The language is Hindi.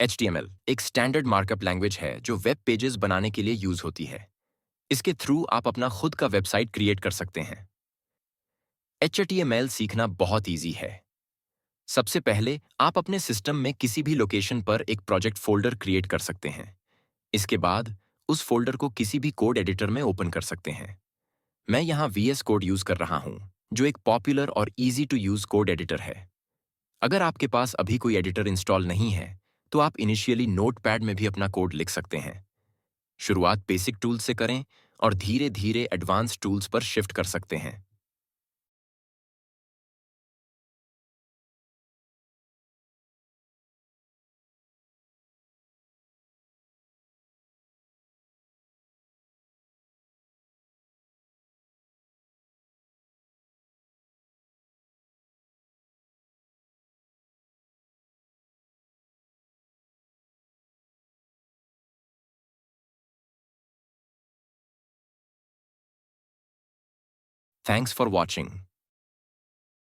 HTML एक स्टैंडर्ड मार्कअप लैंग्वेज है जो वेब पेजेस बनाने के लिए यूज होती है। इसके थ्रू आप अपना खुद का वेबसाइट क्रिएट कर सकते हैं। HTML सीखना बहुत ईजी है। सबसे पहले आप अपने सिस्टम में किसी भी लोकेशन पर एक प्रोजेक्ट फोल्डर क्रिएट कर सकते हैं। इसके बाद उस फोल्डर को किसी भी कोड एडिटर में ओपन कर सकते हैं। मैं यहाँ VS कोड यूज कर रहा हूँ, जो एक पॉपुलर और easy to use code editor है। अगर आपके पास अभी कोई एडिटर इंस्टॉल नहीं है, तो आप इनिशियली नोटपैड में भी अपना कोड लिख सकते हैं। शुरुआत बेसिक टूल्स से करें और धीरे धीरे एडवांस टूल्स पर शिफ्ट कर सकते हैं। Thanks for watching.